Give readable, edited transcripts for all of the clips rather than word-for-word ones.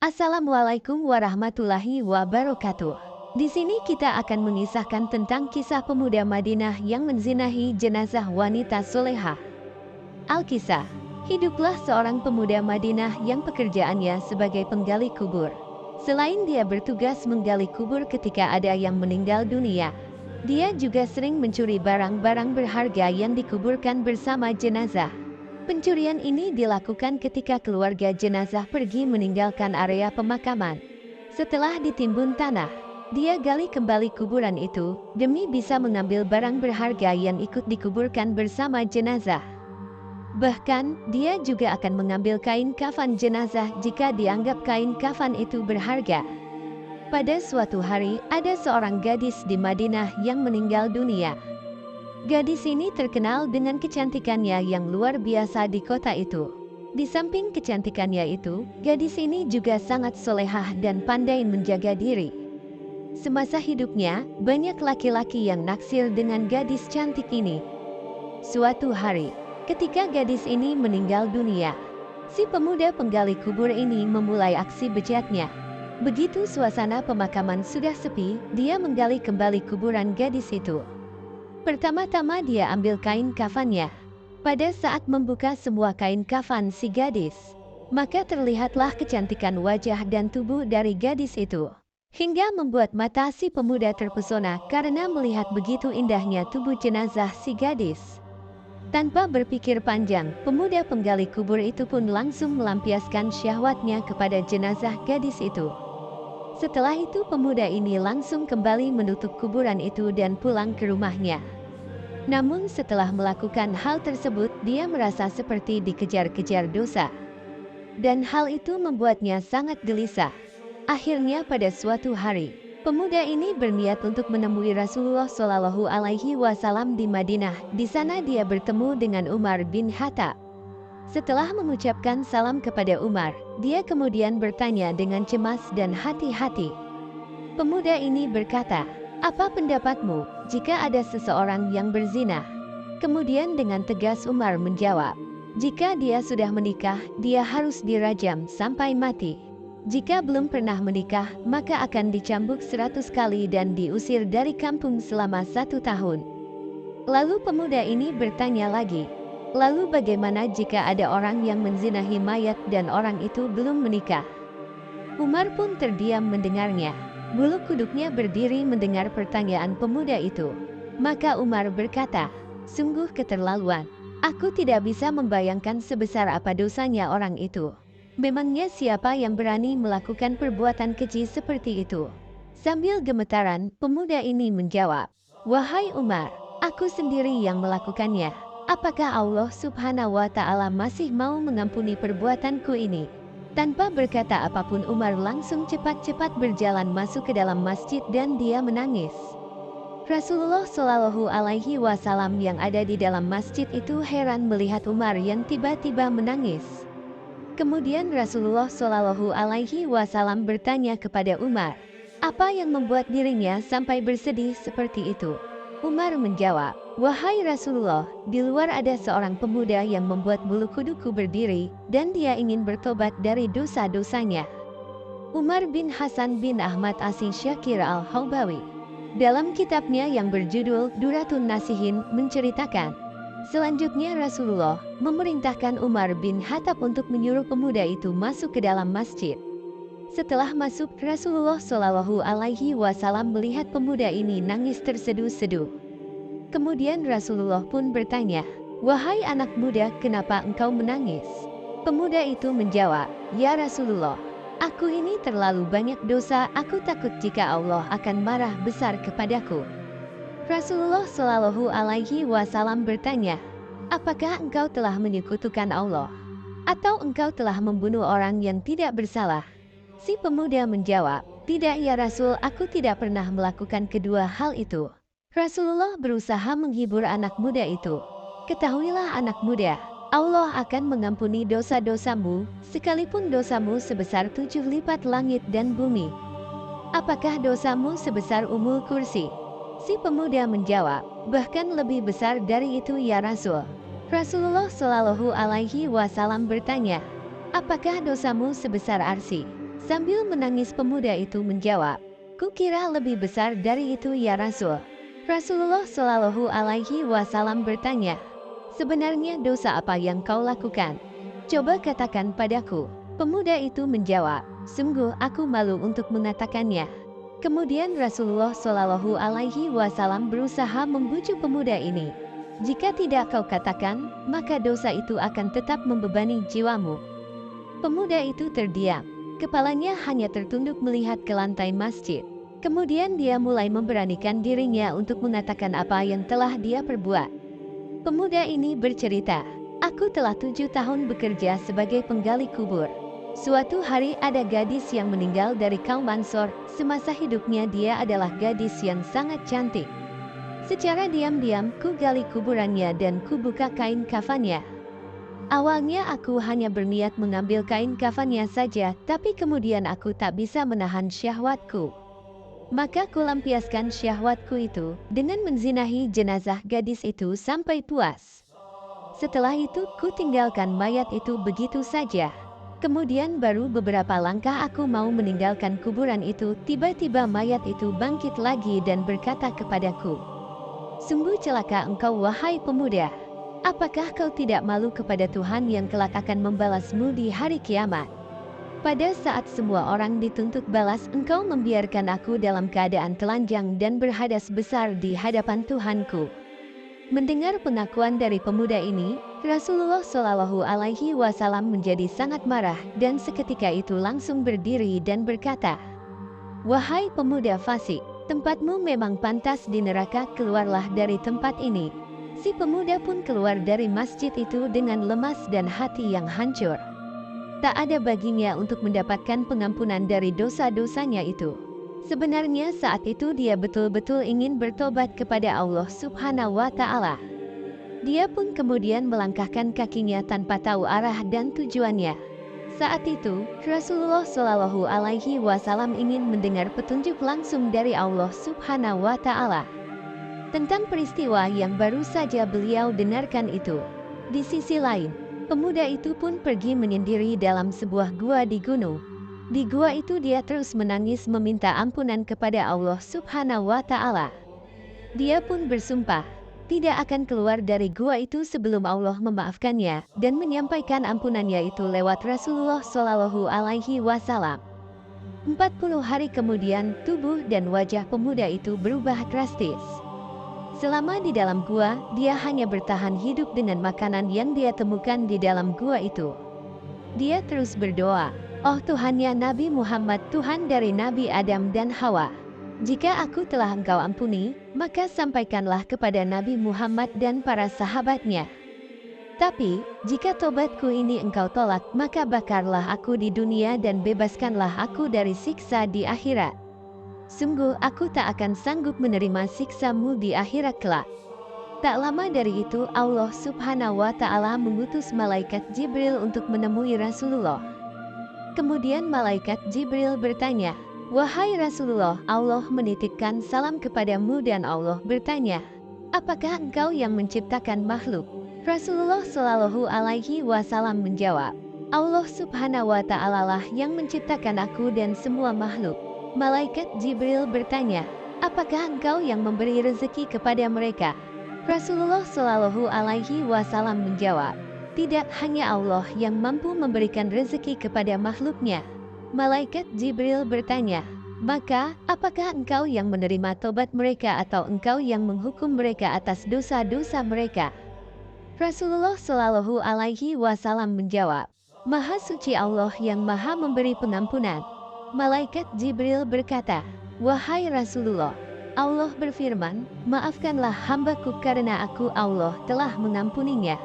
Assalamualaikum warahmatullahi wabarakatuh. Di sini kita akan mengisahkan tentang kisah pemuda Madinah yang menzinahi jenazah wanita solehah. Al-Kisah, hiduplah seorang pemuda Madinah yang pekerjaannya sebagai penggali kubur. Selain dia bertugas menggali kubur ketika ada yang meninggal dunia, dia juga sering mencuri barang-barang berharga yang dikuburkan bersama jenazah. Pencurian ini dilakukan ketika keluarga jenazah pergi meninggalkan area pemakaman. Setelah ditimbun tanah, dia gali kembali kuburan itu demi bisa mengambil barang berharga yang ikut dikuburkan bersama jenazah. Bahkan, dia juga akan mengambil kain kafan jenazah jika dianggap kain kafan itu berharga. Pada suatu hari, ada seorang gadis di Madinah yang meninggal dunia. Gadis ini terkenal dengan kecantikannya yang luar biasa di kota itu. Di samping kecantikannya itu, gadis ini juga sangat solehah dan pandai menjaga diri. Semasa hidupnya, banyak laki-laki yang naksir dengan gadis cantik ini. Suatu hari, ketika gadis ini meninggal dunia, si pemuda penggali kubur ini memulai aksi bejatnya. Begitu suasana pemakaman sudah sepi, dia menggali kembali kuburan gadis itu. Pertama-tama dia ambil kain kafannya. Pada saat membuka semua kain kafan si gadis, maka terlihatlah kecantikan wajah dan tubuh dari gadis itu. Hingga membuat mata si pemuda terpesona karena melihat begitu indahnya tubuh jenazah si gadis. Tanpa berpikir panjang, pemuda penggali kubur itu pun langsung melampiaskan syahwatnya kepada jenazah gadis itu. Setelah itu pemuda ini langsung kembali menutup kuburan itu dan pulang ke rumahnya. Namun setelah melakukan hal tersebut, dia merasa seperti dikejar-kejar dosa. Dan hal itu membuatnya sangat gelisah. Akhirnya pada suatu hari, pemuda ini berniat untuk menemui Rasulullah Shallallahu Alaihi Wasallam di Madinah. Di sana dia bertemu dengan Umar bin Khattab. Setelah mengucapkan salam kepada Umar, dia kemudian bertanya dengan cemas dan hati-hati. Pemuda ini berkata, "Apa pendapatmu jika ada seseorang yang berzina?" Kemudian dengan tegas Umar menjawab, "Jika dia sudah menikah, dia harus dirajam sampai mati. Jika belum pernah menikah, maka akan dicambuk 100 kali dan diusir dari kampung selama 1 tahun." Lalu pemuda ini bertanya lagi, "Lalu bagaimana jika ada orang yang menzinahi mayat dan orang itu belum menikah?" Umar pun terdiam mendengarnya. Bulu kuduknya berdiri mendengar pertanyaan pemuda itu. Maka Umar berkata, "Sungguh keterlaluan. Aku tidak bisa membayangkan sebesar apa dosanya orang itu. Memangnya siapa yang berani melakukan perbuatan keji seperti itu?" Sambil gemetaran, pemuda ini menjawab, "Wahai Umar, aku sendiri yang melakukannya. Apakah Allah Subhanahu wa Ta'ala masih mau mengampuni perbuatanku ini?" Tanpa berkata apapun, Umar langsung cepat-cepat berjalan masuk ke dalam masjid dan dia menangis. Rasulullah Shallallahu Alaihi Wasallam yang ada di dalam masjid itu heran melihat Umar yang tiba-tiba menangis. Kemudian Rasulullah Shallallahu Alaihi Wasallam bertanya kepada Umar, apa yang membuat dirinya sampai bersedih seperti itu? Umar menjawab, "Wahai Rasulullah, di luar ada seorang pemuda yang membuat bulu kuduku berdiri, dan dia ingin bertobat dari dosa-dosanya." Umar bin Hasan bin Ahmad Asy-Syakir Al-Haubawi, dalam kitabnya yang berjudul Duratun Nasihin, menceritakan, selanjutnya Rasulullah memerintahkan Umar bin Khattab untuk menyuruh pemuda itu masuk ke dalam masjid. Setelah masuk, Rasulullah Shallallahu Alaihi Wasallam melihat pemuda ini nangis terseduh-seduh. Kemudian Rasulullah pun bertanya, "Wahai anak muda, kenapa engkau menangis?" Pemuda itu menjawab, "Ya Rasulullah, aku ini terlalu banyak dosa, aku takut jika Allah akan marah besar kepadaku." Rasulullah Shallallahu Alaihi Wasallam bertanya, "Apakah engkau telah menyekutukan Allah? Atau engkau telah membunuh orang yang tidak bersalah?" Si pemuda menjawab, "Tidak ya Rasul, aku tidak pernah melakukan kedua hal itu." Rasulullah berusaha menghibur anak muda itu. "Ketahuilah anak muda, Allah akan mengampuni dosa-dosamu, sekalipun dosamu sebesar 7 lipat langit dan bumi. Apakah dosamu sebesar umul kursi?" Si pemuda menjawab, "Bahkan lebih besar dari itu ya Rasul." Rasulullah Shallallahu Alaihi Wasallam bertanya, "Apakah dosamu sebesar arsy?" Sambil menangis pemuda itu menjawab, "Kukira lebih besar dari itu ya Rasul." Rasulullah Shallallahu Alaihi Wasallam bertanya, "Sebenarnya dosa apa yang kau lakukan? Coba katakan padaku." Pemuda itu menjawab, "Sungguh aku malu untuk mengatakannya." Kemudian Rasulullah Shallallahu Alaihi Wasallam berusaha membujuk pemuda ini. "Jika tidak kau katakan, maka dosa itu akan tetap membebani jiwamu." Pemuda itu terdiam. Kepalanya hanya tertunduk melihat ke lantai masjid. Kemudian dia mulai memberanikan dirinya untuk mengatakan apa yang telah dia perbuat. Pemuda ini bercerita, "Aku telah 7 tahun bekerja sebagai penggali kubur. Suatu hari ada gadis yang meninggal dari kaum Ansor. Semasa hidupnya dia adalah gadis yang sangat cantik. Secara diam-diam ku gali kuburannya dan ku buka kain kafannya. Awalnya aku hanya berniat mengambil kain kafannya saja, tapi kemudian aku tak bisa menahan syahwatku. Maka ku lampiaskan syahwatku itu dengan menzinahi jenazah gadis itu sampai puas. Setelah itu ku tinggalkan mayat itu begitu saja. Kemudian baru beberapa langkah aku mau meninggalkan kuburan itu, tiba-tiba mayat itu bangkit lagi dan berkata kepadaku, 'Sungguh celaka engkau wahai pemuda. Apakah kau tidak malu kepada Tuhan yang kelak akan membalasmu di hari kiamat? Pada saat semua orang dituntut balas, engkau membiarkan aku dalam keadaan telanjang dan berhadas besar di hadapan Tuhanku.'" Mendengar pengakuan dari pemuda ini, Rasulullah Shallallahu Alaihi Wasallam menjadi sangat marah dan seketika itu langsung berdiri dan berkata, "Wahai pemuda fasik, tempatmu memang pantas di neraka, keluarlah dari tempat ini." Si pemuda pun keluar dari masjid itu dengan lemas dan hati yang hancur. Tak ada baginya untuk mendapatkan pengampunan dari dosa-dosanya itu. Sebenarnya saat itu dia betul-betul ingin bertobat kepada Allah Subhanahu wa Ta'ala. Dia pun kemudian melangkahkan kakinya tanpa tahu arah dan tujuannya. Saat itu, Rasulullah Shallallahu Alaihi Wasallam ingin mendengar petunjuk langsung dari Allah Subhanahu wa Ta'ala tentang peristiwa yang baru saja beliau dengarkan itu. Di sisi lain, pemuda itu pun pergi menyendiri dalam sebuah gua di gunung. Di gua itu dia terus menangis meminta ampunan kepada Allah Subhanahu wa Ta'ala. Dia pun bersumpah tidak akan keluar dari gua itu sebelum Allah memaafkannya dan menyampaikan ampunannya itu lewat Rasulullah Shallallahu Alaihi Wasallam. 40 hari kemudian, tubuh dan wajah pemuda itu berubah drastis. Selama di dalam gua, dia hanya bertahan hidup dengan makanan yang dia temukan di dalam gua itu. Dia terus berdoa, "Oh Tuhannya Nabi Muhammad, Tuhan dari Nabi Adam dan Hawa, jika aku telah Engkau ampuni, maka sampaikanlah kepada Nabi Muhammad dan para sahabatnya. Tapi, jika tobatku ini Engkau tolak, maka bakarlah aku di dunia dan bebaskanlah aku dari siksa di akhirat. Sungguh aku tak akan sanggup menerima siksa-Mu di akhirat kelak." Tak lama dari itu Allah Subhanahu wa Ta'ala mengutus malaikat Jibril untuk menemui Rasulullah. Kemudian malaikat Jibril bertanya, "Wahai Rasulullah, Allah menitipkan salam kepadamu," dan Allah bertanya, "Apakah engkau yang menciptakan makhluk?" Rasulullah Shallallahu Alaihi Wasallam menjawab, "Allah Subhanahu wa Ta'ala lah yang menciptakan aku dan semua makhluk." Malaikat Jibril bertanya, "Apakah engkau yang memberi rezeki kepada mereka?" Rasulullah Shallallahu Alaihi Wasallam menjawab, "Tidak, hanya Allah yang mampu memberikan rezeki kepada makhluknya." Malaikat Jibril bertanya, "Maka, apakah engkau yang menerima tobat mereka atau engkau yang menghukum mereka atas dosa-dosa mereka?" Rasulullah Shallallahu Alaihi Wasallam menjawab, "Maha suci Allah yang maha memberi pengampunan." Malaikat Jibril berkata, "Wahai Rasulullah, Allah berfirman, 'Maafkanlah hambaku karena aku Allah telah mengampuninya.'"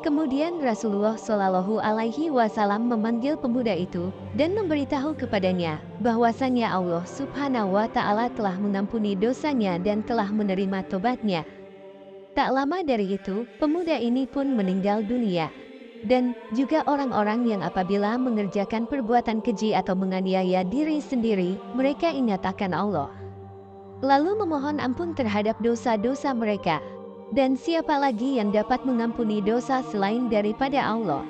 Kemudian Rasulullah Shallallahu Alaihi Wasallam memanggil pemuda itu dan memberitahu kepadanya bahwasannya Allah Subhanahu wa Ta'ala telah mengampuni dosanya dan telah menerima tobatnya. Tak lama dari itu, pemuda ini pun meninggal dunia. Dan juga orang-orang yang apabila mengerjakan perbuatan keji atau menganiaya diri sendiri, mereka ingat akan Allah, lalu memohon ampun terhadap dosa-dosa mereka. Dan siapa lagi yang dapat mengampuni dosa selain daripada Allah?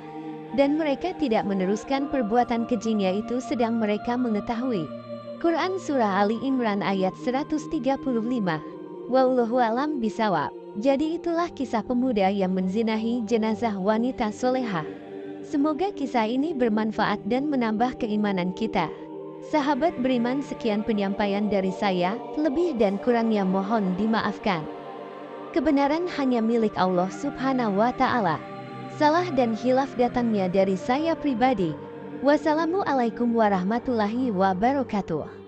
dan mereka tidak meneruskan perbuatan kejinya itu sedang mereka mengetahui. Quran Surah Ali Imran ayat 135. Wallahu a'lam bishawab. Jadi itulah kisah pemuda yang menzinahi jenazah wanita solehah. Semoga kisah ini bermanfaat dan menambah keimanan kita. Sahabat beriman, sekian penyampaian dari saya, lebih dan kurangnya mohon dimaafkan. Kebenaran hanya milik Allah Subhanahu wa Ta'ala. Salah dan khilaf datangnya dari saya pribadi. Wassalamualaikum warahmatullahi wabarakatuh.